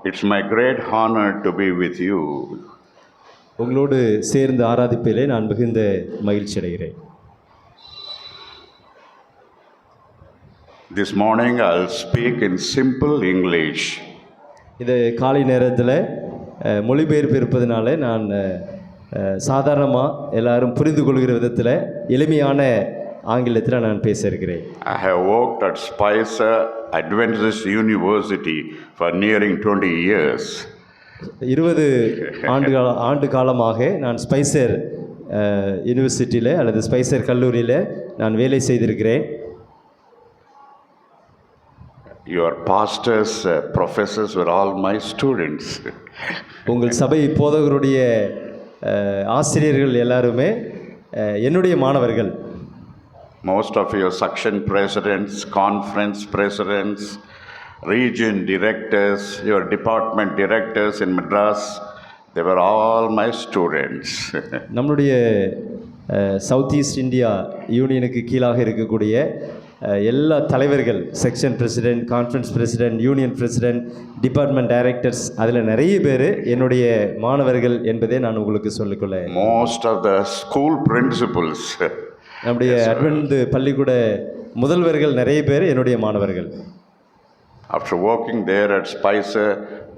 It's my great honor to be with you. உங்களோடு சேர்ந்து ஆராதிப்பிலே நான் மிகுந்த மகிழ்ச்சி அடைகிறேன். This morning I'll speak in simple English. இந்த காலை நேரத்தில் மொழிபெயர்ப்பு இருப்பதனால நான் சாதாரணமாக எல்லாரும் புரிந்து கொள்கிற விதத்தில் எளிமையான ஆங்கிலத்தில் நான் பேச இருக்கிறேன். I have worked at Spicer Adventist University for nearing 20 years. 20 ஆண்டு காலமாக நான் ஸ்பைசர் யூனிவர்சிட்டியில் அல்லது ஸ்பைசர் கல்லூரியில் நான் வேலை செய்திருக்கிறேன். Your pastors, professors were all my students. உங்கள் சபை போதகருடைய ஆசிரியர்கள் எல்லாருமே என்னுடைய மாணவர்கள். Most of your section presidents, conference presidents, region directors, your department directors in Madras, they were all my students. நம்மளுடைய சவுத் ஈஸ்ட் இந்தியா யூனியனுக்கு கீழாக இருக்கக்கூடிய எல்லா தலைவர்கள், section president, conference president, union president, department directors, அதில் நிறைய பேர் என்னுடைய மாணவர்கள் என்பதை நான் உங்களுக்கு சொல்லிக்கொள்ள. Most of the school principals, நம்முடைய அட்வென்ட் பள்ளிக்கூட முதல்வர்கள் நிறைய பேர் என்னுடைய மாணவர்கள். After working there at Spicer,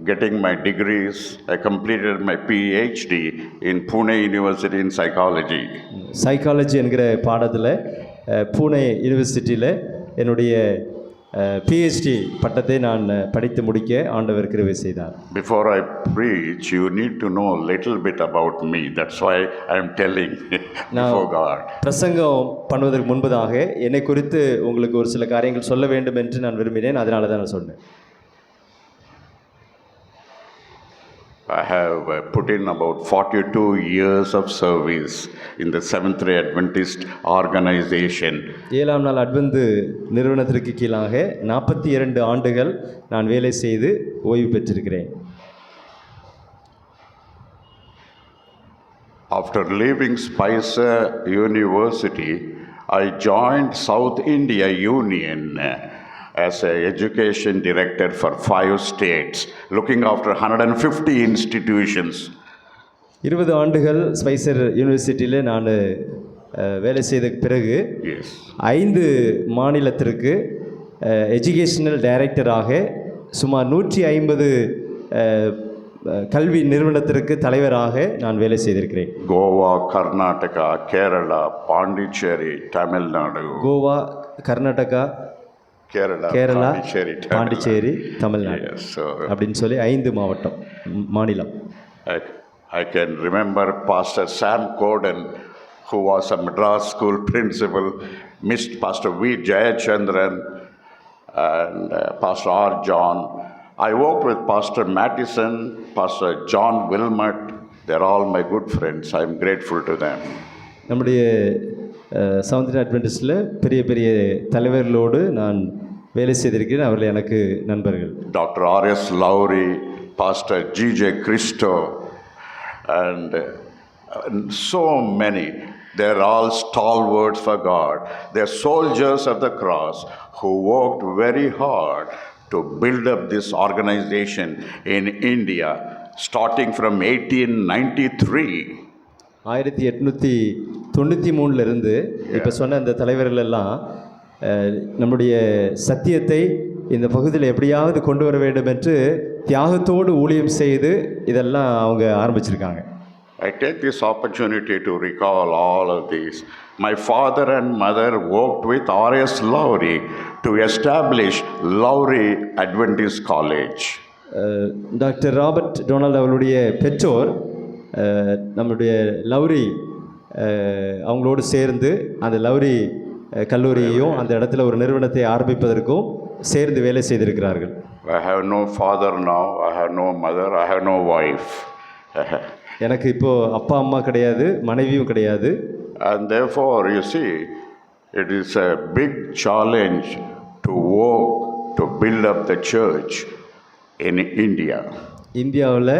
getting my degrees, I completed my PhD in Pune University in psychology. Psychology என்கிற பாடத்தில் பூனே யூனிவர்சிட்டியில் என்னுடைய பிஹெச்டி பட்டத்தை நான் படித்து முடிக்க ஆண்டவர் கிருபை செய்தார். Before I preach, you need to know a little bit about me. That's why I am telling before God. பிரசங்கம் பண்ணுவதற்கு முன்பதாக என்னை குறித்து உங்களுக்கு ஒரு சில காரியங்கள் சொல்ல வேண்டும் என்று நான் விரும்பினேன். அதனால தான் நான் சொன்னேன். I have put in about 42 years of service in the Seventh-day Adventist organization. ஏழாம் நாள் அட்வென்ட் நிறுவனத்திற்கு கீழாக 42 ஆண்டுகள் நான் வேலை செய்து ஓய்வு பெற்றிருக்கிறேன். After leaving Spicer University, I joined South India Union as an education director for 5 states, looking after 150 institutions. 20 ஆண்டுகள் ஸ்பைசர் யூனிவர்சிட்டியில் நான் வேலை செய்த பிறகு 5 மாநிலத்திற்கு எஜுகேஷனல் டைரக்டராக சுமார் 150 கல்வி நிறுவனத்திற்கு தலைவராக நான் வேலை செய்திருக்கிறேன். கோவா, கர்நாடகா, கேரளா, பாண்டிச்சேரி, தமிழ்நாடு. கோவா, கர்நாடகா, கேரளா, பாண்டிச்சேரி, தமிழ்நாடு அப்படின்னு சொல்லி 5 மாநிலம். I can remember Pastor Sam Gordon, who was a Madras school principal, Mr. Pastor V. Jayachandran, and Pastor R. John. I worked with Pastor Mattison, Pastor John Wilmot. They're all my good friends. I'm grateful to them. நம்முடைய south அட்வென்டிஸ்டில் பெரிய பெரிய தலைவர்களோடு நான் வேலை செய்திருக்கிறேன். அவர்கள் எனக்கு நண்பர்கள். Doctor R.S. Lowry, pastor G.J. Christo, and so many. They're all stalwarts for God. They're soldiers of the cross who worked very hard to build up this organization in India, starting from 1893. 1893 இப்போ சொன்ன அந்த தலைவர்கள் எல்லாம் நம்முடைய சத்தியத்தை இந்த பகுதியில் எப்படியாவது கொண்டு வர வேண்டும் என்று தியாகத்தோடு ஊழியம் செய்து இதெல்லாம் அவங்க ஆரம்பிச்சிருக்காங்க. I take this opportunity to recall all of these. My father and mother worked with R.S. Lowry to establish Lowry Adventist College. Doctor Robert Donald அவர்களுடைய பெற்றோர் நம்முடைய லவ்ரி அவங்களோடு சேர்ந்து அந்த லவ்ரி கல்லூரியையும் அந்த இடத்துல ஒரு நிறுவனத்தை ஆரம்பிப்பதற்கும் சேர்ந்து வேலை செய்திருக்கிறார்கள். I have no father now, I have no mother, I have no wife. எனக்கு இப்போ அப்பா அம்மா கிடையாது, மனைவியும் கிடையாது. And therefore you see, it is a big challenge to work to build up the church in India. இந்தியாவில்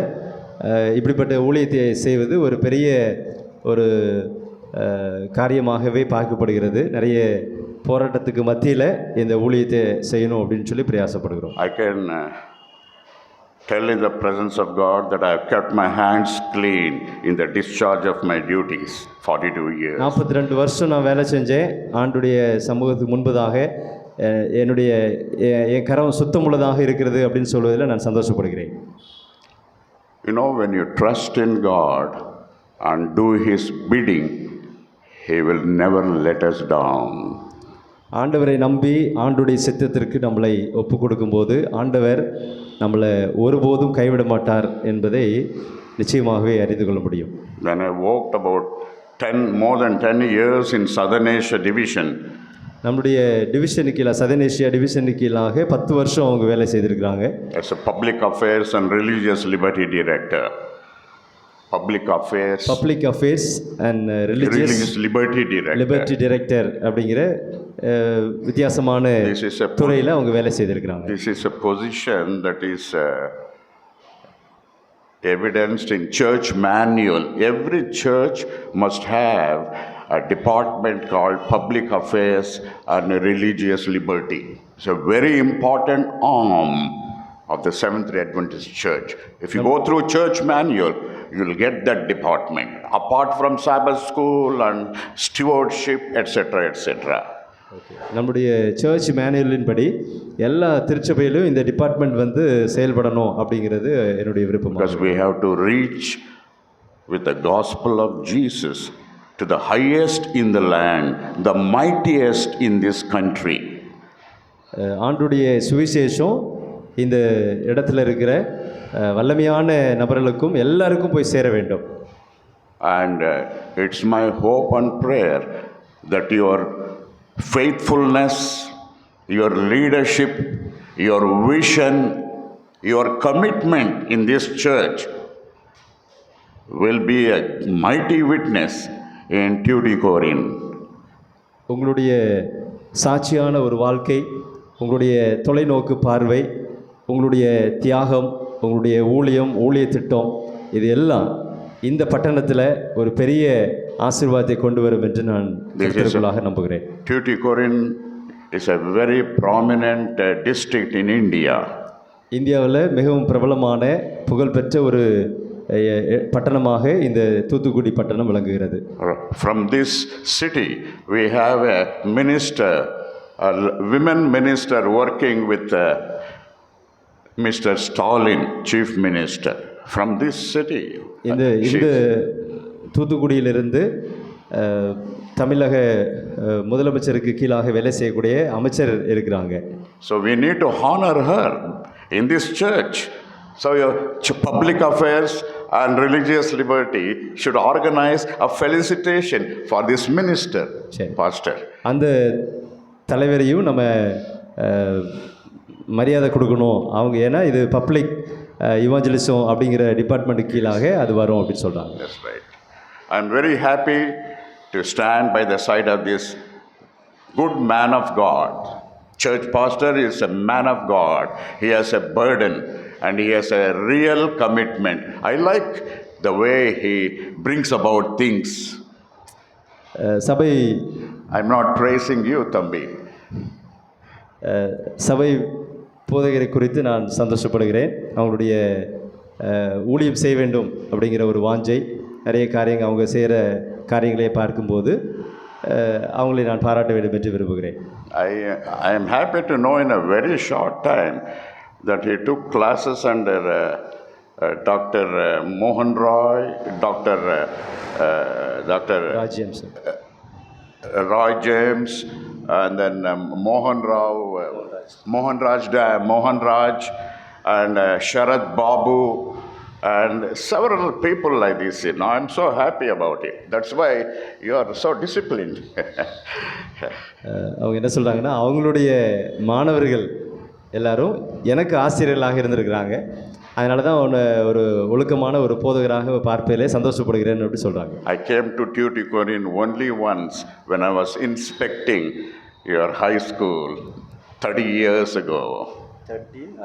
இப்படிப்பட்ட ஊழியத்தை செய்வது ஒரு பெரிய ஒரு காரியமாகவே பார்க்கப்படுகிறது. நிறைய போராட்டத்துக்கு மத்தியில் இந்த ஊழியத்தை செய்யணும் அப்படின்னு சொல்லி பிரயாசப்படுகிறோம். I can Tell in the presence of God that I have kept my hands clean in the discharge of my duties. 42 years. 42 வருஷம் நான் வேலை செஞ்சேன் ஆண்டுடைய சமூகத்துக்கு முன்பதாக. என்னுடைய என் கரம் சுத்தமுள்ளதாக இருக்கிறது அப்படின்னு சொல்வதில் நான் சந்தோஷப்படுகிறேன். You know, when you trust in God and do His bidding, He will never let us down. ஆண்டவரை நம்பி ஆண்டுடைய சித்தத்திற்கு நம்மளை ஒப்பு கொடுக்கும்போது ஆண்டவர் நம்மளை ஒருபோதும் கைவிட மாட்டார் என்பதை நிச்சயமாகவே அறிந்து கொள்ள முடியும். When I walked about more than 10 years in Southern Asia Division, நம்முடைய டிவிஷனுக்கு கீழே சதர்ன் ஏஷியா டிவிஷனுக்கு கீழாக 10 வருஷம் அவங்க வேலை செய்திருக்கிறாங்க. as a public affairs and religious liberty director. Public affairs and religious liberty director அப்படிங்கிற வித்தியாசமான துறையில் அவங்க வேலை செய்திருக்கிறாங்க. This is a position that is evidenced in church manual. Every church must have a department called public affairs and religious liberty. It's a very important arm of the Seventh-day Adventist Church. If you go through church manual, you'll get that department, apart from Sabbath school and stewardship, etc., etc. நம்முடைய search மேனுவலின் படி எல்லா திருச்சபையிலும் இந்த department வந்து செயல்படணும் அப்படிங்கிறது என்னுடைய விருப்பம். Because we have to reach with the gospel of Jesus to the highest in the land, the mightiest in this country. ஆண்டுடைய சுவிசேஷம் இந்த இடத்துல இருக்கிற வல்லமையான நபர்களுக்கும் எல்லாருக்கும் போய் சேர வேண்டும். And it's my hope and prayer that your faithfulness, your leadership, your vision, your commitment in this church will be a mighty witness in Tuticorin. உங்களுடைய சாட்சியான ஒரு வாழ்க்கை, உங்களுடைய தொலைநோக்கு பார்வை, உங்களுடைய தியாகம், உங்களுடைய ஊழிய திட்டம், இது எல்லாம் இந்த பட்டணத்தில் ஒரு பெரிய ஆசீர்வாதத்தை கொண்டு வரும் என்று நான் கர்த்தருக்குள்ளாக நம்புகிறேன். Tuticorin is a very prominent district in India. இந்தியாவில் மிகவும் பிரபலமான புகழ்பெற்ற ஒரு பட்டணமாக இந்த தூத்துக்குடி பட்டணம் விளங்குகிறது. From this city we have a minister, a women minister working with Mr. Stalin, chief minister. From this city. இந்த தூத்துக்குடியிலிருந்து தமிழக முதலமைச்சருக்கு கீழாக வேலை செய்யக்கூடிய அமைச்சர் இருக்கிறாங்க. So we need to honor her in this church. So your public affairs and religious liberty should organize a felicitation for this minister, pastor. அந்த தலைவரையும் நம்ம மரியாதை கொடுக்கணும். அவங்க ஏன்னா இது பப்ளிக் இவாஞ்சலிசம் அப்படிங்கிற டிபார்ட்மெண்ட் கீழாக அது வரும் அப்படின்னு சொல்கிறாங்க. That's right. I'm very happy to stand by the side of this good man of God. Church pastor is a man of God. He has a burden and he has a real commitment. I like the way he brings about things. சபை I'm not praising you, Thambi. சபை போதகரை குறித்து நான் சந்தோஷப்படுகிறேன். அவங்களுடைய ஊழியம் செய்ய வேண்டும் அப்படிங்கிற ஒரு வாஞ்சை, நிறைய காரியங்கள் அவங்க செய்கிற காரியங்களை பார்க்கும்போது அவங்களை நான் பாராட்ட வேண்டும் என்று விரும்புகிறேன். I am happy to know in a very short time that he took classes under Dr. Mohan Roy, Dr. Roy James, and then Mohan Raj, and Sharad Babu, and several people like this. You know, I'm so happy about it. That's why you are so disciplined. அவங்க என்ன சொல்கிறாங்கன்னா, அவங்களுடைய மாணவர்கள் எல்லாரும் எனக்கு ஆசிரியர்களாக இருந்திருக்கிறாங்க. அதனால தான் ஒரு ஒழுக்கமான ஒரு போதகராக பார்ப்பதிலே சந்தோஷப்படுகிறேன்னு அப்படி சொல்கிறாங்க. I came to Tuticorin only once when I was inspecting your high school 30 years ago.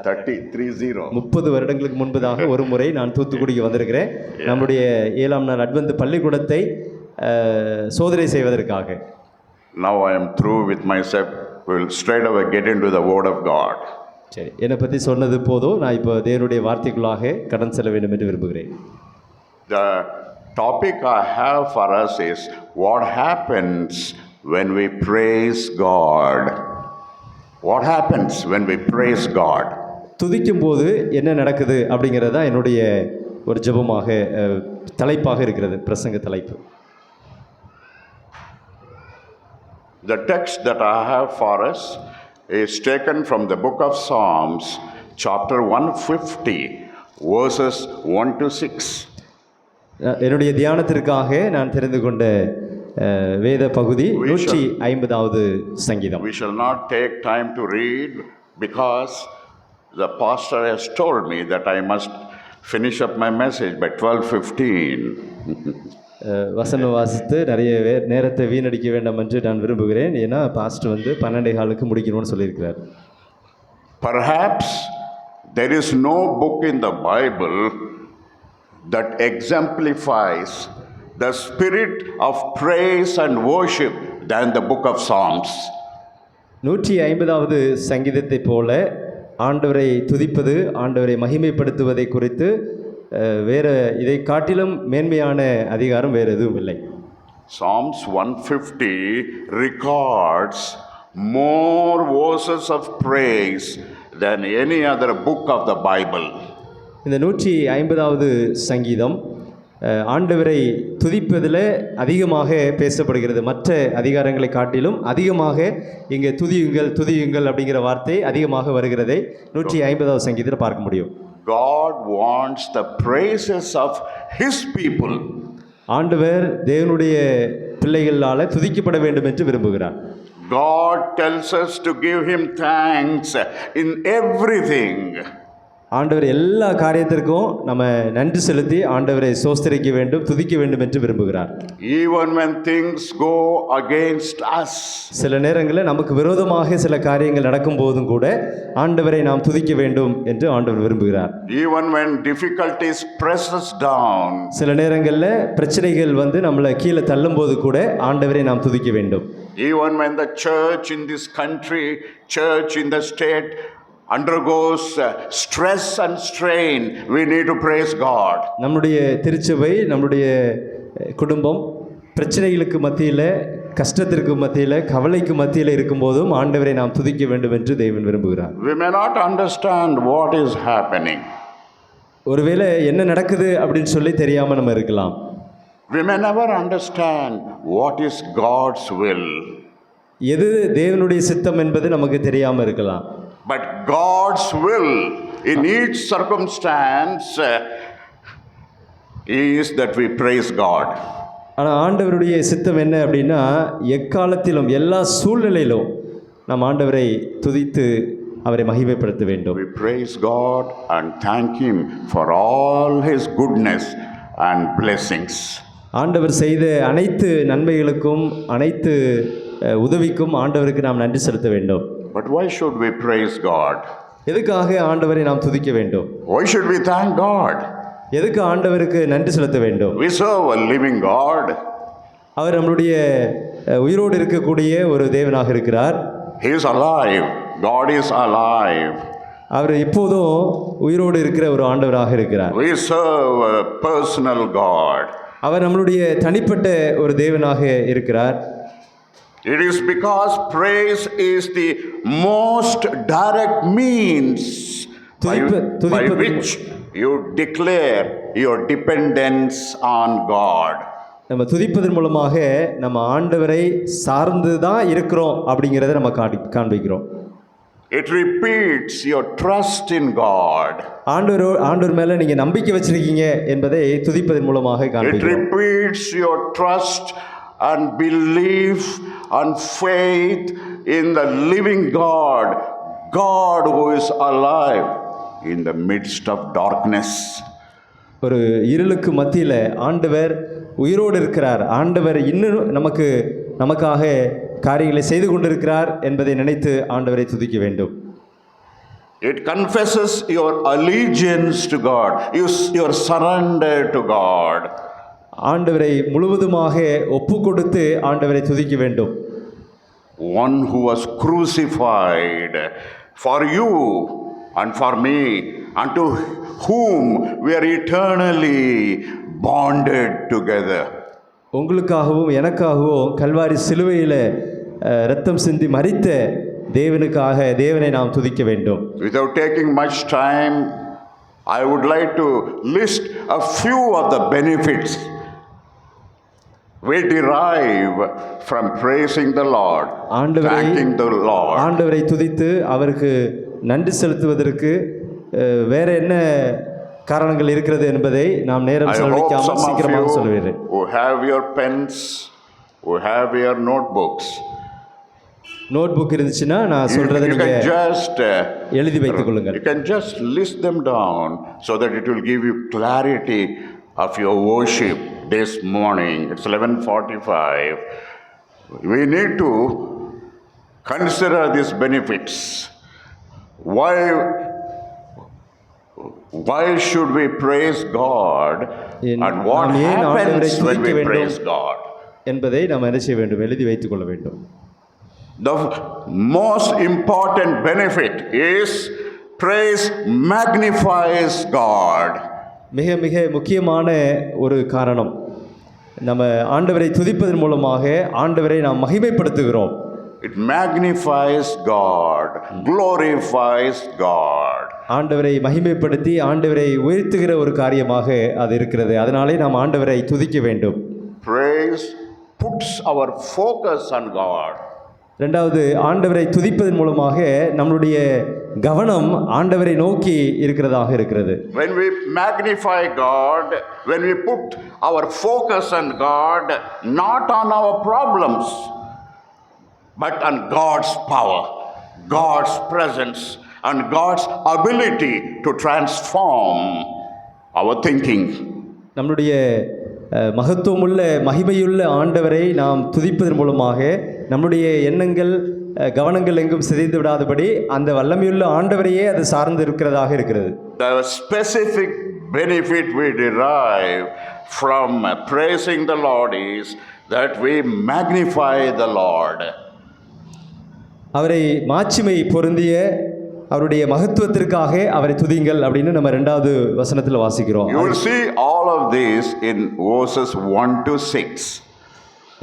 30 வருடங்களுக்கு முன்பதாக ஒரு முறை நான் தூத்துக்குடிக்கு வந்திருக்கிறேன். நம்முடைய 7ஆம் நாள் அட்வென்த் பள்ளிக்கூடத்தை சோதனை செய்வதற்காக. Now I am through with myself. We will straight away get into the word of God. சரி, என்னை பற்றி சொன்னது போதும். நான் இப்போ தேவனுடைய வார்த்தைக்குள்ளாக கடன் செல்ல வேண்டும் என்று விரும்புகிறேன். The topic I have for us is what happens when we praise God. What happens when we praise God? துதிக்கும் போது என்ன நடக்குது அப்படிங்கிறது தான் என்னுடைய ஒரு ஜெபமாக தலைப்பாக இருக்கிறது, பிரசங்க தலைப்பு. The text that I have for us is taken from the book of Psalms, chapter 150, verses 1 to 6. என்னுடைய தியானத்திற்காக நான் தெரிந்து கொண்ட வேத பகுதி 150வது சங்கீதம். We shall not take time to read because the pastor has told me that I must finish up my message by 12:15. வசனம் வாசித்து நிறைய நேரத்தை வீணடிக்க வேண்டாம் என்று நான் விரும்புகிறேன். ஏன்னா பாஸ்டர் 12:15 முடிக்கணும்னு சொல்லியிருக்கிறார். Perhaps there is no book in the Bible that exemplifies the spirit of praise and worship than the book of Psalms. 150வது சங்கீதத்தை போல ஆண்டவரை துதிப்பது, ஆண்டவரை மகிமைப்படுத்துவதை குறித்து வேறு இதை காட்டிலும் மேன்மையான அதிகாரம் வேறு எதுவும் இல்லை. Psalms 150 records more verses of praise than any other book of the Bible. இந்த 150வது சங்கீதம் ஆண்டவரை துதிப்பதில் அதிகமாக பேசப்படுகிறது. மற்ற அதிகாரங்களை காட்டிலும் அதிகமாக இங்கே துதியுங்கள் துதியுங்கள் அப்படிங்கிற வார்த்தை அதிகமாக வருகிறதை 150வது சங்கீதத்தில் பார்க்க முடியும். God wants the praises of His people. ஆண்டவர் தேவனுடைய பிள்ளைகளால் துதிக்கப்பட வேண்டும் என்று விரும்புகிறார். God tells us to give Him thanks in everything. ஆண்டவர் எல்லா காரியத்திற்கும் நம்ம நன்றி செலுத்தி ஆண்டவரை சோஸ்தரிக்க வேண்டும், துதிக்க வேண்டும் என்று விரும்புகிறார். Even when things go against us. சில நேரங்களில் நமக்கு விரோதமாக சில காரியங்கள் நடக்கும் போதும் கூட ஆண்டவரை நாம் துதிக்க வேண்டும் என்று ஆண்டவர் விரும்புகிறார். Even when difficulties press us down. சில நேரங்களில் பிரச்சனைகள் நம்மளை கீழே தள்ளும் போது கூட ஆண்டவரை நாம் துதிக்க வேண்டும். Even when the church in this country, church in the state undergoes stress and strain, we need to praise God. நம்முடைய திருச்சபை, நம்முடைய குடும்பம் பிரச்சனைகளுக்கு மத்தியில், கஷ்டத்திற்கு மத்தியில், கவலைக்கு மத்தியில் இருக்கும்போதும் ஆண்டவரை நாம் துதிக்க வேண்டும் என்று தேவன் விரும்புகிறார். We may not understand what is happening. ஒருவேளை என்ன நடக்குது அப்படின்னு சொல்லி தெரியாமல் நம்ம இருக்கலாம். We may never understand what is God's will. எது தேவனுடைய சித்தம் என்பது நமக்கு தெரியாமல் இருக்கலாம். But God's will in each circumstance is that we praise God. ஆனால் ஆண்டவருடைய சித்தம் என்ன அப்படின்னா, எக்காலத்திலும் எல்லா சூழ்நிலையிலும் நாம் ஆண்டவரை துதித்து அவரை மகிமைப்படுத்த வேண்டும். We praise God and thank Him for all His goodness and blessings. ஆண்டவர் செய்த அனைத்து நன்மைகளுக்கும் அனைத்து உதவிக்கும் ஆண்டவருக்கு நாம் நன்றி செலுத்த வேண்டும். But why should we praise God? எதுக்காக ஆண்டவரை நாம் துதிக்க வேண்டும்? Why should we thank God? எதுக்கு ஆண்டவருக்கு நன்றி செலுத்த வேண்டும்? We serve a living God. அவர் நம்முடைய உயிரோடு இருக்கக்கூடிய ஒரு தேவனாக இருக்கிறார். He is alive. God is alive. அவர் இப்போதும் உயிரோடு இருக்கிற ஒரு ஆண்டவராக இருக்கிறார். We serve a personal God. அவர் நம்மளுடைய தனிப்பட்ட ஒரு தேவனாக இருக்கிறார். It is because praise is the most direct means by which you declare your dependence on God. நம்ம துதிப்பதன் மூலமாக நம்ம ஆண்டவரை சார்ந்து தான் இருக்கிறோம் அப்படிங்கிறத நம்ம காண்பிக்கிறோம். It repeats your trust in God. ஆண்டவர் மேல நீங்க நம்பிக்கை வச்சிருக்கீங்க என்பதை துதிப்பதன் மூலமாக காண்பிக்கிறோம். It repeats your trust and belief and faith in the living God, God who is alive in the midst of darkness. ஒரு இருளுக்கு மத்தியில் ஆண்டவர் உயிரோடு இருக்கிறார், ஆண்டவர் இன்னும் நமக்காக காரியங்களை செய்து கொண்டிருக்கிறார் என்பதை நினைத்து ஆண்டவரை துதிக்க வேண்டும். It confesses your allegiance to God, your surrender to God. ஆண்டவரை முழுவதுமாக ஒப்பு கொடுத்து ஆண்டவரை துதிக்க வேண்டும். One who was crucified for you and for me, unto whom we are eternally bonded together. உங்களுக்காகவும் எனக்காகவும் கல்வாரி சிலுவையில் இரத்தம் சிந்தி மரித்த தேவனுக்காக தேவனை நாம் துதிக்க வேண்டும். Without taking much time, I would like to list a few of the benefits we derive from praising the Lord, thanking the Lord. ஆண்டவரை துதித்து அவருக்கு நன்றி செலுத்துவதற்கு வேற என்ன காரணங்கள் இருக்கிறது என்பதை நாம் நேரம் செலவழிக்காமல் சீக்கிரமாக சொல்லுவேன். Who have your pens, who have your notebooks, notebook இருந்துச்சுன்னா நான் சொல்றதை நீங்க just எழுதி வைத்துக் கொள்ளுங்கள். You can just list them down so that it will give you clarity of your worship this morning. It's 11:45. We need to consider these benefits. Why should we praise God and what happens when we praise God? என்பதை நாம் என்ன செய்ய வேண்டும்? எழுதி வைத்துக் கொள்ள வேண்டும். The most important benefit is praise magnifies God. மிக மிக முக்கியமான ஒரு காரணம், நம்ம ஆண்டவரை துதிப்பதன் மூலமாக ஆண்டவரை நாம் மகிமைப்படுத்துகிறோம். It magnifies God, glorifies God. ஆண்டவரை மகிமைப்படுத்தி ஆண்டவரை உயர்த்துகிற ஒரு காரியமாக அது இருக்கிறது. அதனாலே நாம் ஆண்டவரை துதிக்க வேண்டும். Praise puts our focus on God. ரெண்டாவது, ஆண்டவரை துதிப்பதன் மூலமாக நம்மளுடைய கவனம் ஆண்டவரை நோக்கி இருக்கிறதாக இருக்கிறது. When we magnify God, when we put our focus on God, not on our problems, but on God's power, God's presence, and God's ability to transform our thinking. நம்முடைய மகத்துவமுள்ள மகிமையுள்ள ஆண்டவரை நாம் துதிப்பதன் மூலமாக நம்முடைய எண்ணங்கள் கவனங்கள் எங்கும் சிதைந்து விடாதபடி அந்த வல்லமையுள்ள ஆண்டவரையே அது சார்ந்து இருக்கிறதாக இருக்கிறது. The specific benefit we derive from praising the Lord is that we magnify the Lord. அவரை மாட்சிமை பொருந்திய அவருடைய மகத்துவத்திற்காக அவரை துதிங்கள் அப்படின்னு நம்ம 2வது வசனத்தில் வாசிக்கிறோம். You will see all of this in verses 1 to 6.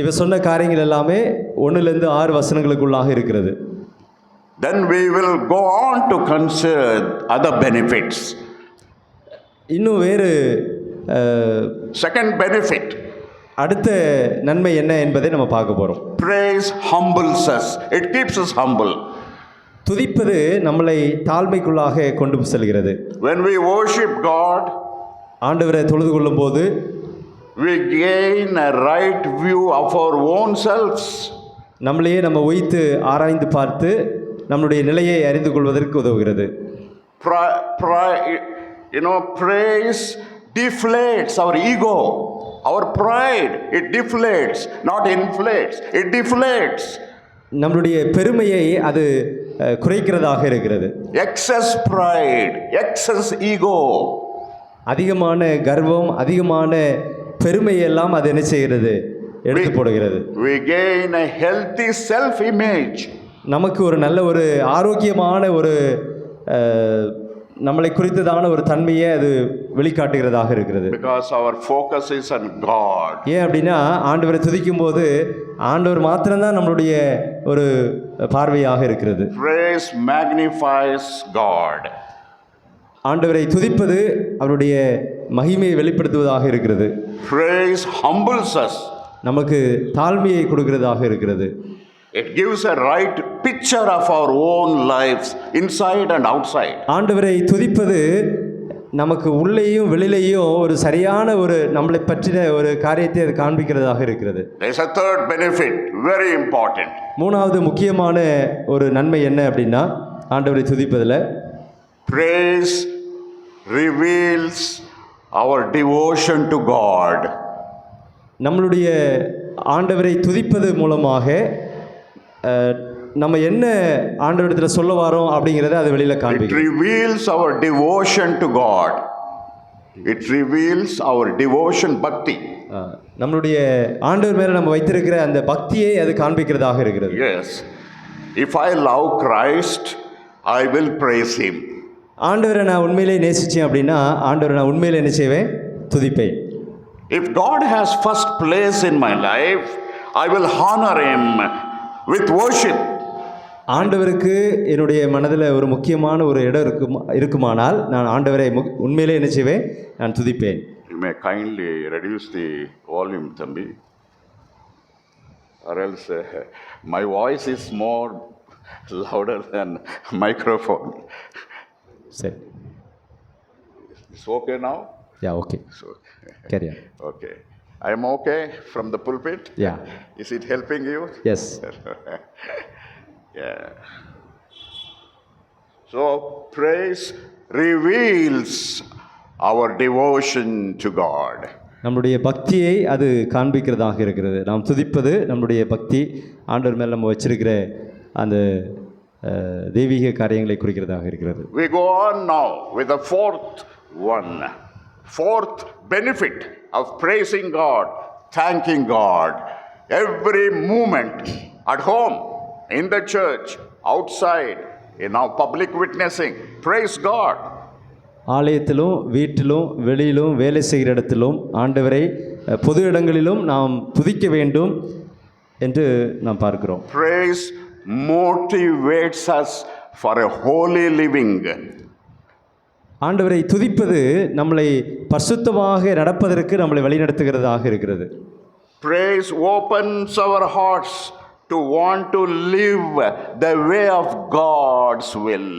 இவ சொன்ன காரியங்கள் எல்லாமே 1லிருந்து 6 வசனங்களுக்குள்ளாக இருக்கிறது. Then we will go on to consider other benefits. இன்னும் வேறு Second benefit, அடுத்த நன்மை என்ன என்பதை நம்ம பார்க்க போறோம். praise humbles us. It keeps us humble. துதிப்பது நம்மளை தாழ்மைக்குள்ளாக கொண்டு செல்கிறது. When we worship God, ஆண்டவரை தொழுது கொள்ளும் போது we gain a right view of our own selves. நம்மளையே நம்ம உய்த்து ஆராய்ந்து பார்த்து நம்முடைய நிலையை அறிந்து கொள்வதற்கு உதவுகிறது. Praise deflates our ego, our pride. It deflates, not inflates. It deflates. நம்முடைய பெருமையை அது குறைக்கிறதாக இருக்கிறது. Excess pride, excess ego. அதிகமான கர்வம், அதிகமான பெருமை எல்லாம் அது என்ன செய்கிறது? எடுத்து போடுகிறது. We gain a healthy self image. நமக்கு ஒரு நல்ல ஒரு ஆரோக்கியமான ஒரு நம்மளை குறித்ததான ஒரு தன்மையை அது வெளிக்காட்டுகிறதாக இருக்கிறது. Because our focus is on God. ஏன் அப்படின்னா ஆண்டவரை துதிக்கும் போது ஆண்டவர் மாத்திரம்தான் நம்மளுடைய ஒரு பார்வையாக இருக்கிறது. Praise magnifies God. ஆண்டவரை துதிப்பது அவருடைய மகிமையை வெளிப்படுத்துவதாக இருக்கிறது. Praise humbles us. நமக்கு தாழ்மையை கொடுக்கிறதாக இருக்கிறது. It gives a right picture of our own lives, inside and outside. ஆண்டவரை துதிப்பது நமக்கு உள்ளேயும் வெளியிலேயும் ஒரு சரியான ஒரு நம்மளை பற்றின ஒரு காரியத்தை அது காண்பிக்கிறதாக இருக்கிறது. There is a third benefit, very important. 3வது முக்கியமான ஒரு நன்மை என்ன அப்படின்னா, ஆண்டவரை துதிப்பதில் Praise reveals our devotion to God. நம்மளுடைய ஆண்டவரை துதிப்பது மூலமாக நம்ம என்ன ஆண்டவரிடத்தில் சொல்ல வரோம் அப்படிங்கிறத அது வெளியில் It காண்பிக்கும். reveals our devotion to God. It reveals our devotion, bhakti. நம்மளுடைய ஆண்டவர் மேலே நம்ம வைத்திருக்கிற அந்த பக்தியை அது காண்பிக்கிறதாக இருக்கிறது. Yes. If I love Christ, I will praise Him. ஆண்டவரை நான் உண்மையிலே நேசித்தேன் அப்படின்னா ஆண்டவரை நான் உண்மையிலே என்ன செய்வேன்? துதிப்பேன். If God has first place in my life, I will honor Him with worship. ஆண்டவருக்கு என்னுடைய மனதில் ஒரு முக்கியமான ஒரு இடம் இருக்குமானால் நான் ஆண்டவரை உண்மையிலே என்ன செய்வேன்? நான் துதிப்பேன். You may kindly reduce the volume, Thambi, or else my voice is more louder than microphone. சரி. It's okay now? Yeah, okay. So, Carry on. okay. I am okay from the pulpit? Yeah. Is it helping you? Yes. Yeah. So, praise reveals our devotion to God. நம்முடைய பக்தியை அது காண்பிக்கிறதாக இருக்கிறது. நாம் துதிப்பது நம்முடைய பக்தி, ஆண்டவர் மேல் நம்ம வச்சிருக்கிற அந்த தெய்வீக காரியங்களை குறிக்கிறதாக இருக்கிறது. We go on now with the fourth benefit of praising God, thanking God. Every moment at home, in the church, outside, in our public witnessing, praise God. ஆலயத்திலும் வீட்டிலும் வெளியிலும் வேலை செய்கிற இடத்திலும் ஆண்டவரை பொது இடங்களிலும் நாம் துதிக்க வேண்டும் என்று நாம் பார்க்கிறோம். Praise motivates us for a holy living. ஆண்டவரை துதிப்பது நம்மளை பரிசுத்தமாக நடப்பதற்கு நம்மளை வழிநடத்துகிறதாக இருக்கிறது. Praise opens our hearts to want to live the way of God's will.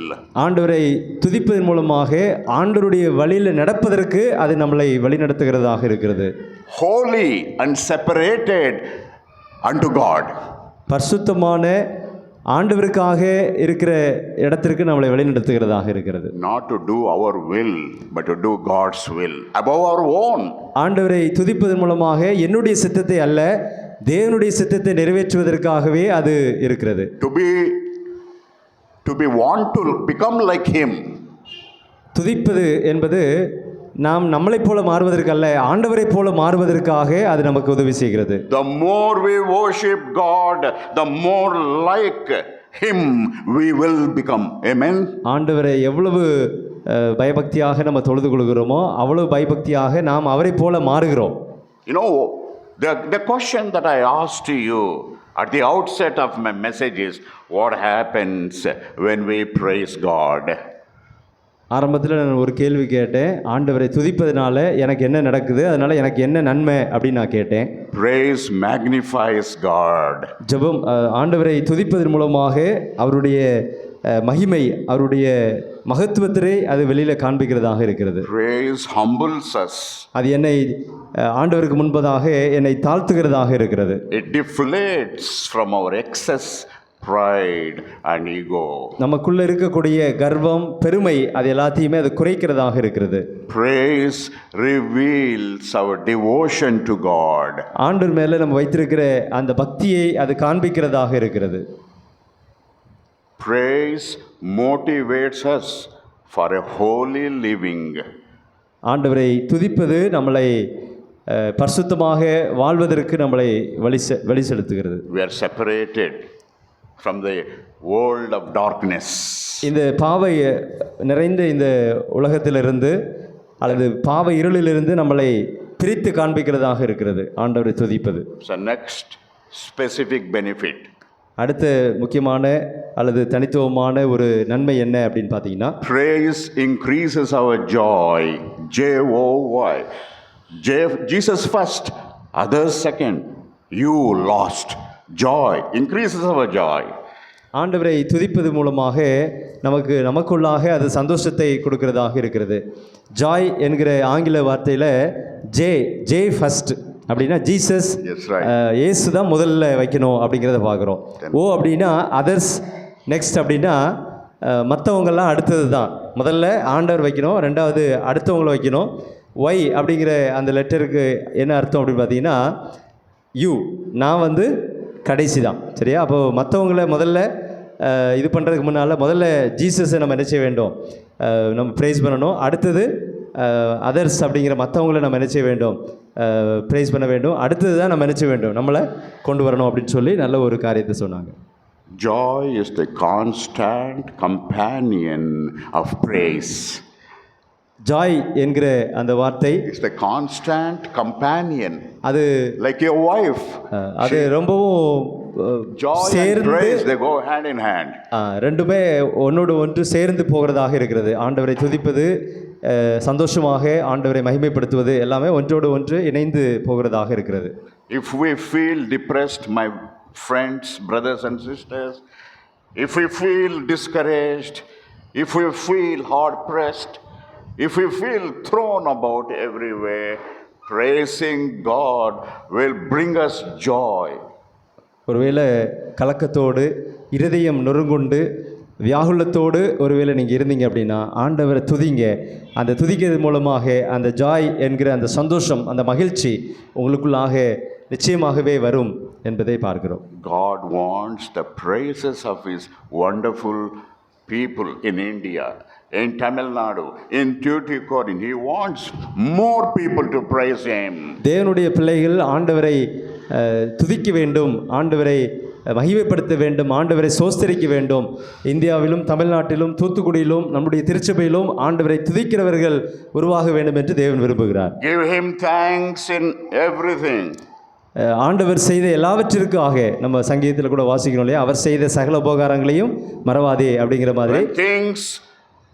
ஆண்டவரை துதிப்பதன் மூலமாக ஆண்டவருடைய வழியில் நடப்பதற்கு அது நம்மளை வழிநடத்துகிறதாக இருக்கிறது. Holy and separated unto God. பரிசுத்தமான ஆண்டவருக்காக இருக்கிற இடத்திற்கு நம்மளை வழிநடத்துகிறதாக இருக்கிறது. Not to do our will, but to do God's will above our own. ஆண்டவரை துதிப்பதன் மூலமாக என்னுடைய சித்தத்தை அல்ல, தேவனுடைய சித்தத்தை நிறைவேற்றுவதற்காகவே அது இருக்கிறது. To be want to become like Him. துதிப்பது என்பது நாம் நம்மளைப் போல மாறுவதற்கல்ல, ஆண்டவரைப் போல மாறுவதற்காக அது நமக்கு உதவி செய்கிறது. The more we worship God, the more like Him we will become. Amen. ஆண்டவரை எவ்வளவு பயபக்தியாக நம்ம தொழுது கொள்கிறோமோ அவ்வளவு பயபக்தியாக நாம் அவரைப் போல மாறுகிறோம். You know, the question that I asked to you at the outset of my message is, what happens when we praise God? ஆரம்பத்தில் நான் ஒரு கேள்வி கேட்டேன், ஆண்டவரை துதிப்பதனால எனக்கு என்ன நடக்குது, அதனால எனக்கு என்ன நன்மை அப்படின்னு நான் கேட்டேன். Praise magnifies God. ஜெபம், ஆண்டவரை துதிப்பதன் மூலமாக அவருடைய மகிமை, அவருடைய மகத்துவத்தை அது வெளியில் காண்பிக்கிறதாக இருக்கிறது. Praise humbles us. அது என்னை ஆண்டவருக்கு முன்பதாக என்னை தாழ்த்துகிறதாக இருக்கிறது. It deflates from our excess pride and ego. நமக்குள்ள இருக்கக்கூடிய கர்வம், பெருமை, அது எல்லாத்தையுமே அது குறைக்கிறதாக இருக்கிறது. Praise reveals our devotion to God. ஆண்டவர் மேல நம்ம வைத்திருக்கிற அந்த பக்தியை அது காண்பிக்கிறதாக இருக்கிறது. Praise motivates us for a holy living. ஆண்டவரை துதிப்பது நம்மளை பரிசுத்தமாக வாழ்வதற்கு நம்மளை வழி செலுத்துகிறது. We are separated from the world of darkness. இந்த பாவை நிறைந்த இந்த உலகத்திலிருந்து அல்லது பாவ இருளிலிருந்து நம்மளை பிரித்து காண்பிக்கிறதாக இருக்கிறது ஆண்டவரை துதிப்பது. So next specific benefit. அடுத்த முக்கியமான அல்லது தனித்துவமான ஒரு நன்மை என்ன அப்படின்னு பார்த்தீங்கன்னா, Praise increases our joy. J-O-Y. Jesus first, others second. You lost. Joy increases our joy. ஆண்டவரை துதிப்பது மூலமாக நமக்குள்ளாக அது சந்தோஷத்தை கொடுக்கிறதாக இருக்கிறது. ஜாய் என்கிற ஆங்கில வார்த்தையில் ஜே ஃபர்ஸ்ட் அப்படின்னா ஜீசஸ், இயேசு தான் முதல்ல வைக்கணும் அப்படிங்கிறத பார்க்குறோம். ஓ அப்படின்னா அதர்ஸ், நெக்ஸ்ட் அப்படின்னா மற்றவங்கெல்லாம் அடுத்தது தான். முதல்ல ஆண்டவர் வைக்கணும், ரெண்டாவது அடுத்தவங்களை வைக்கணும். ஒய் அப்படிங்கிற அந்த லெட்டருக்கு என்ன அர்த்தம் அப்படின்னு பார்த்தீங்கன்னா, யூ, நான் கடைசி தான். சரியா? அப்போது மற்றவங்கள முதல்ல இது பண்ணுறதுக்கு முன்னால் முதல்ல ஜீசஸை நம்ம என்ன செய்ய வேண்டும், நம்ம ப்ரைஸ் பண்ணணும். அடுத்தது அதர்ஸ் அப்படிங்கிற மற்றவங்கள நம்ம என்ன செய்ய வேண்டும், ப்ரைஸ் பண்ண வேண்டும். அடுத்தது தான் நம்ம என்ன செய்ய வேண்டும், நம்மளை கொண்டு வரணும் அப்படின்னு சொல்லி நல்ல ஒரு காரியத்தை சொன்னாங்க. Joy is the constant companion of praise. Joy என்கிற அந்த வார்த்தை It's the constant companion, அது like your wife. அது ரொம்பவும் Joy and சேர்ந்து praise, they go hand in hand. ரெண்டுமே ஒன்றோடு ஒன்று சேர்ந்து போகிறதாக இருக்கிறது. ஆண்டவரை துதிப்பது, சந்தோஷமாக ஆண்டவரை மகிமைப்படுத்துவது எல்லாமே ஒன்றோடு ஒன்று இணைந்து போகிறதாக இருக்கிறது. If we feel depressed, my friends, brothers and sisters, if we feel discouraged, if we feel hard pressed, if we feel thrown about everywhere, praising God will bring us joy. ஒருவேளை கலக்கத்தோடு இருதயம் நொறுங்குண்டு வியாகுலத்தோடு ஒருவேளை நீங்கள் இருந்தீங்க அப்படின்னா ஆண்டவரை துதிங்க. அந்த துதிக்கிறது மூலமாக அந்த ஜாய் என்கிற அந்த சந்தோஷம், அந்த மகிழ்ச்சி உங்களுக்குள்ளாக நிச்சயமாகவே வரும் என்பதை பார்க்கிறோம். God wants the praises of His wonderful people in India, in Tamil Nadu, in Tuticorin. He wants more people to praise Him. தேவனுடைய பிள்ளைகள் ஆண்டவரை துதிக்க வேண்டும், ஆண்டவரை மகிமைப்படுத்த வேண்டும், ஆண்டவரை சோஸ்தரிக்க வேண்டும். இந்தியாவிலும் தமிழ்நாட்டிலும் தூத்துக்குடியிலும் நம்முடைய திருச்சபையிலும் ஆண்டவரை துதிக்கிறவர்கள் உருவாக வேண்டும் என்று தேவன் விரும்புகிறார். Give Him thanks in everything. ஆண்டவர் செய்த எல்லாவற்றிற்காக நம்ம சங்கீதத்தில் கூட வாசிக்கணும் இல்லையா, அவர் செய்த சகல உபகாரங்களையும் மறவாதே அப்படிங்கிற மாதிரி. When things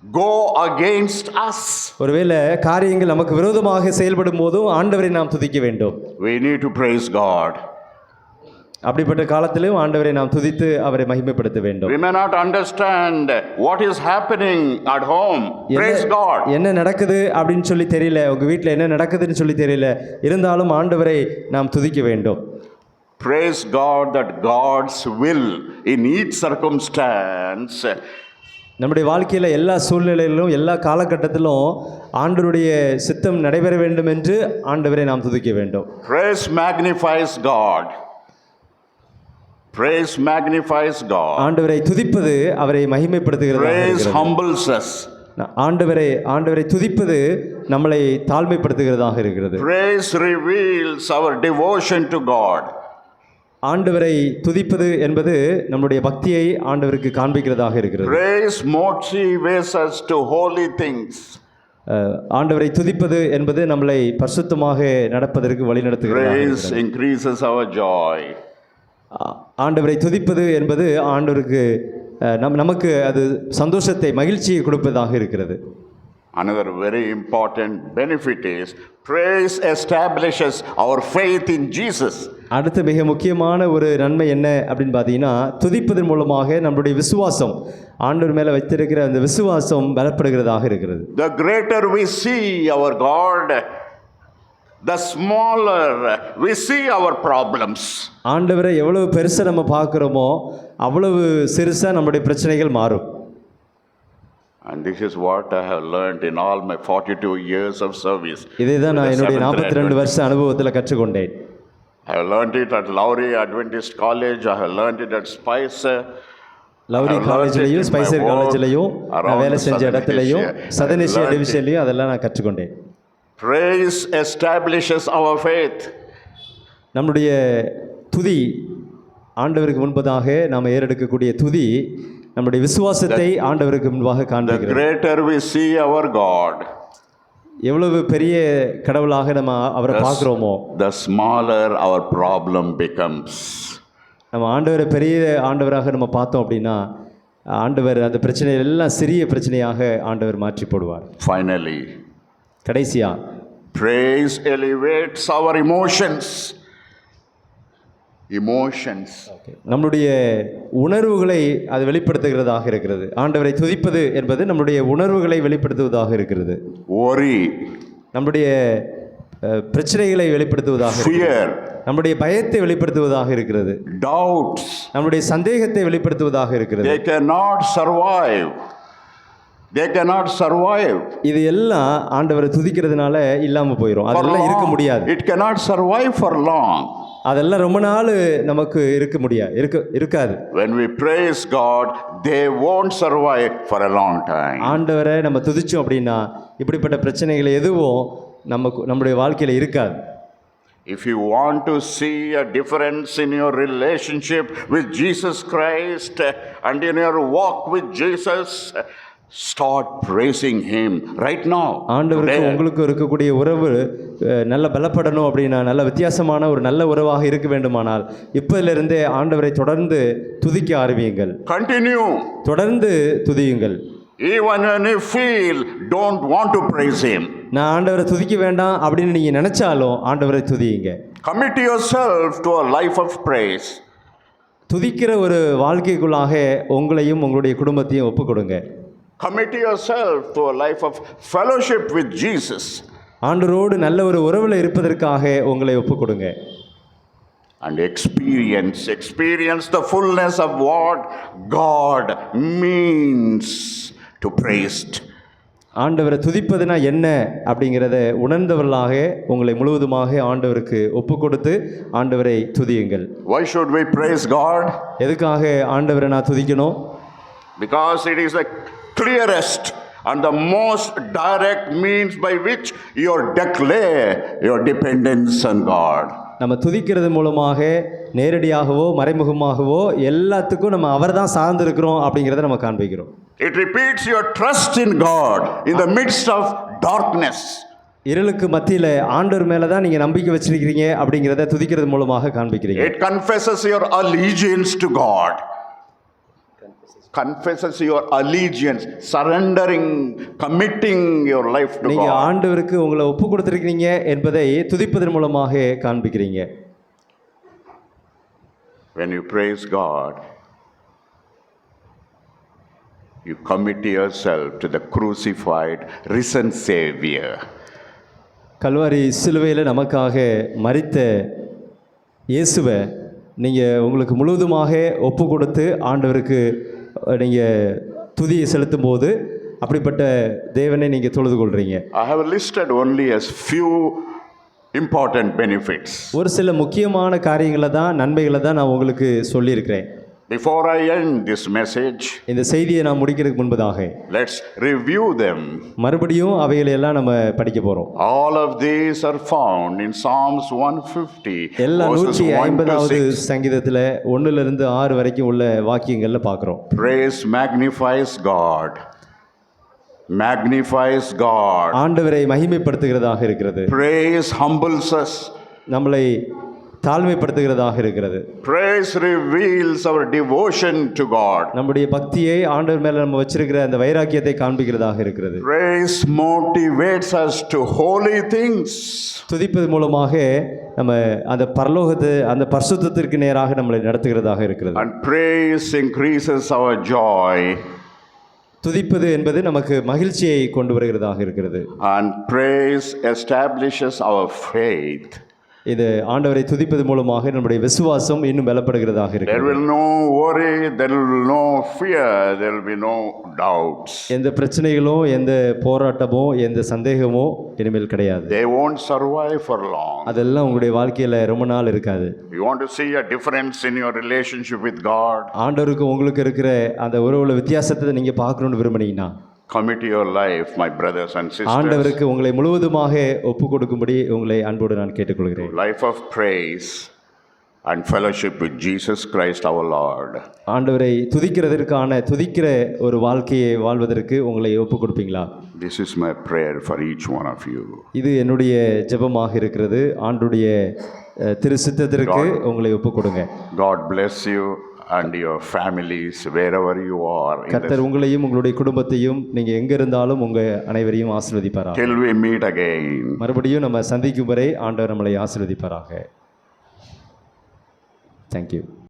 go against us, ஒருவேளை காரியங்கள் நமக்கு விரோதமாக செயல்படும் போதும் ஆண்டவரை நாம் துதிக்க வேண்டும். we need to praise God. அப்படிப்பட்ட காலத்திலும் ஆண்டவரை நாம் துதித்து அவரை மகிமைப்படுத்த வேண்டும். We may not understand what is happening at home. Praise God. என்ன நடக்குது அப்படின்னு சொல்லி தெரியல, உங்க வீட்டில் என்ன நடக்குதுன்னு சொல்லி தெரியல, இருந்தாலும் ஆண்டவரை நாம் துதிக்க வேண்டும். Praise God that God's will in each circumstance, நம்முடைய வாழ்க்கையில் எல்லா சூழ்நிலையிலும் எல்லா காலகட்டத்திலும் ஆண்டவருடைய சித்தம் நடைபெற வேண்டும் என்று ஆண்டவரை நாம் துதிக்க வேண்டும். praise magnifies God. Praise magnifies God. ஆண்டவரை துதிப்பது அவரை மகிமைப்படுத்துகிறது. Praise humbles us. ஆண்டவரை துதிப்பது நம்மளை தாழ்மைப்படுத்துகிறதாக இருக்கிறது. Praise reveals our devotion to God. ஆண்டவரை துதிப்பது என்பது நம்முடைய பக்தியை ஆண்டவருக்கு காண்பிக்கிறதாக இருக்கிறது. Praise motivates us to holy things. ஆண்டவரை துதிப்பது என்பது நம்மளை பரிசுத்தமாக நடப்பதற்கு வழிநடத்துகிறது. Praise increases our joy. ஆண்டவரை துதிப்பது என்பது ஆண்டவருக்கு நமக்கு அது சந்தோஷத்தை, மகிழ்ச்சியை கொடுப்பதாக இருக்கிறது. Another very important benefit is praise establishes our faith in Jesus. அடுத்து மிக முக்கியமான ஒரு நன்மை என்ன அப்படின்னு பார்த்தீங்கன்னா, துதிப்பதன் மூலமாக நம்முடைய விசுவாசம், ஆண்டவர் மேலே வைத்திருக்கிற அந்த விசுவாசம் பலப்படுகிறதாக இருக்கிறது. The greater we see our God, the smaller we see our problems. ஆண்டவரை எவ்வளவு பெருசாக நம்ம பார்க்குறோமோ அவ்வளவு சிறுசாக நம்முடைய பிரச்சனைகள் மாறும். And this is what I have learned in all my 42 years of service. இதை தான் நான் என்னுடைய 42 வருஷ அனுபவத்தில் கற்றுக்கொண்டேன். I have learned it at Lowry Adventist College. I have learned it at Spicer. Lowry காலேஜ்லையும் ஸ்பைசர் காலேஜ்லையும் நான் வேலை செஞ்ச இடத்துலையும் சதர்ன் ஏசியா டிவிஷன்லையும் அதெல்லாம் நான் கற்றுக்கொண்டேன். Praise establishes our faith. நம்முடைய துதி, ஆண்டவருக்கு முன்பதாக நாம் ஏறெடுக்கக்கூடிய துதி நம்முடைய விசுவாசத்தை ஆண்டவருக்கு முன்பாக காண்பிக்கிறது. The greater we see our God, எவ்வளவு பெரிய கடவுளாக நம்ம அவரை பார்க்குறோமோ, the smaller our problem becomes. நம்ம ஆண்டவரை பெரிய ஆண்டவராக நம்ம பார்த்தோம் அப்படின்னா ஆண்டவர் அந்த பிரச்சனைகள் எல்லாம் சிறிய பிரச்சனையாக ஆண்டவர் மாற்றி போடுவார். Finally, கடைசியா praise elevates our emotions. நம்முடைய உணர்வுகளை அது வெளிப்படுத்துகிறதாக இருக்கிறது. ஆண்டவரை துதிப்பது என்பது நம்முடைய உணர்வுகளை வெளிப்படுத்துவதாக இருக்கிறது. worry, நம்முடைய பிரச்சனைகளை வெளிப்படுத்துவதாக, fear, நம்முடைய பயத்தை வெளிப்படுத்துவதாக இருக்கிறது. doubts, நம்முடைய சந்தேகத்தை வெளிப்படுத்துவதாக இருக்கிறது. they cannot survive. இது எல்லாம் ஆண்டவரை துதிக்கிறதுனால இல்லாம போயிடும். அதெல்லாம் இருக்க முடியாது. It cannot survive for long. அதெல்லாம் ரொம்ப நாள் நமக்கு இருக்காது. When we praise God, they won't survive for a long time. ஆண்டவரை நம்ம துதிச்சோம் அப்படின்னா இப்படிப்பட்ட பிரச்சனைகள் எதுவும் நம்முடைய வாழ்க்கையில இருக்காது. If you want to see a difference in your relationship with Jesus Christ and in your walk with Jesus, start praising Him right now. ஆண்டவருக்கு Today. உங்களுக்கு இருக்கக்கூடிய உறவு நல்ல பலப்படணும் அப்படின்னா, நல்ல வித்தியாசமான ஒரு நல்ல உறவாக இருக்க வேண்டுமானால் இப்போதிலிருந்தே ஆண்டவரை தொடர்ந்து துதிக்க ஆரம்பியுங்கள். Continue. தொடர்ந்து துதியுங்கள். Even when you feel don't want to praise Him, நான் ஆண்டவரை துதிக்க வேண்டாம் அப்படின்னு நீங்கள் நினச்சாலும் ஆண்டவரை துதியுங்க. commit yourself to a life of praise. துதிக்கிற ஒரு வாழ்க்கைக்குள்ளாக உங்களையும் உங்களுடைய குடும்பத்தையும் ஒப்பு கொடுங்க. Commit yourself to a life of fellowship with Jesus. ஆண்டவரோடு நல்ல ஒரு உறவில் இருப்பதற்காக உங்களை ஒப்பு கொடுங்க. And experience the fullness of what God means to praise. ஆண்டவரை துதிப்பதுனா என்ன அப்படிங்கிறத உணர்ந்தவர்களாக உங்களை முழுவதுமாக ஆண்டவருக்கு ஒப்பு கொடுத்து ஆண்டவரை துதியுங்கள். Why should we praise God? எதுக்காக ஆண்டவரை நான் துதிக்கணும்? Because it is the clearest and the most direct means by which you declare your dependence on God. நம்ம துதிக்கிறது மூலமாக நேரடியாகவோ மறைமுகமாகவோ எல்லாத்துக்கும் நம்ம அவர் தான் சார்ந்திருக்கிறோம் அப்படிங்கிறத நம்ம காண்பிக்கிறோம். It repeats your trust in God in the midst of darkness. இருளுக்கு மத்தியில் ஆண்டவர் மேலே தான் நீங்கள் நம்பிக்கை வச்சிருக்கிறீங்க அப்படிங்கிறத துதிக்கிறது மூலமாக காண்பிக்கிறீங்க. It confesses your allegiance to God. Confesses your allegiance, surrendering, committing your life to நீங்கள் God. ஆண்டவருக்கு உங்களை ஒப்பு கொடுத்துருக்கிறீங்க என்பதை துதிப்பதன் மூலமாக காண்பிக்கிறீங்க. When you praise God, you commit yourself to the crucified, risen Savior. Kalvari சிலுவையில் நமக்காக மரித்த இயேசுவை நீங்கள் உங்களுக்கு முழுவதுமாக ஒப்பு கொடுத்து ஆண்டவருக்கு நீங்கள் துதியை செலுத்தும் போது அப்படிப்பட்ட தேவனை நீங்கள் தொழுது கொள்கிறீங்க. I have listed only as few important benefits. ஒரு சில முக்கியமான காரியங்களை தான், நன்மைகளை தான் நான் உங்களுக்கு சொல்லியிருக்கிறேன். Before I end this message, இந்த செய்தியை நான் முடிக்கிறதுக்கு முன்பதாக let's review them. மறுபடியும் அவைகளையெல்லாம் நம்ம படிக்க போகிறோம். All of these are found in Psalms 150, எல்லா verses 1 to 150வது 6. சங்கீதத்தில் 1லிருந்து 6 வரைக்கும் உள்ள வாக்கியங்களில் பார்க்குறோம். Praise magnifies God. Magnifies God. ஆண்டவரை மகிமைப்படுத்துகிறதாக இருக்கிறது. Praise humbles us. நம்மளை தாழ்மைப்படுத்துகிறதாக இருக்கிறது. Praise reveals our devotion to God. நம்முடைய பக்தியை ஆண்டவர் மேலே நம்ம வச்சிருக்கிற அந்த வைராக்கியத்தை காண்பிக்கிறதாக இருக்கிறது. Praise motivates us to holy things. துதிப்பது மூலமாக நம்ம அந்த பரலோகத்து அந்த பரிசுத்தத்திற்கு நேராக நம்மளை நடத்துகிறதாக இருக்கிறது. And praise increases our joy. துதிப்பது என்பது நமக்கு மகிழ்ச்சியை கொண்டு வருகிறதாக இருக்கிறது. And praise establishes our faith. இது ஆண்டவரை துதிப்பது மூலமாக நம்முடைய விசுவாசம் இன்னும் பலப்படுகிறதாக There இருக்கிறது. will no worry, there will no fear, there will be no doubts. எந்த பிரச்சனைகளும், எந்த போராட்டமோ, எந்த சந்தேகமோ இனிமேல் கிடையாது. They won't survive for long. அதெல்லாம் உங்களுடைய வாழ்க்கையில் ரொம்ப நாள் இருக்காது. You want to see a difference in your relationship with God? ஆண்டவருக்கு உங்களுக்கு இருக்கிற அந்த உறவுல வித்தியாசத்தை நீங்கள் பார்க்கணுன்னு விரும்புனீங்கன்னா Commit your life, my brothers and sisters. ஆண்டவருக்கு உங்களை முழுவதுமாக ஒப்பு கொடுக்கும்படி உங்களை அன்போடு நான் கேட்டுக்கொள்கிறேன். Life of praise and fellowship with Jesus Christ our Lord. ஆண்டவரை துதிக்கிற ஒரு வாழ்க்கையை வாழ்வதற்கு உங்களை ஒப்பு கொடுப்பீங்களா? This is my prayer for each one of you. இது என்னுடைய ஜெபமாக இருக்கிறது. ஆண்டுடைய திரு சித்தத்திற்கு உங்களை ஒப்பு கொடுங்க. God bless you and your families wherever you are. கர்த்தர் உங்களையும் உங்களுடைய குடும்பத்தையும் நீங்கள் எங்கே இருந்தாலும் உங்கள் அனைவரையும் ஆசீர்வதிப்பாராக. Till we meet again. மறுபடியும் நம்ம சந்திக்கும் வரை ஆண்டவர் நம்மளை ஆசீர்வதிப்பாராக. தேங்க்யூ.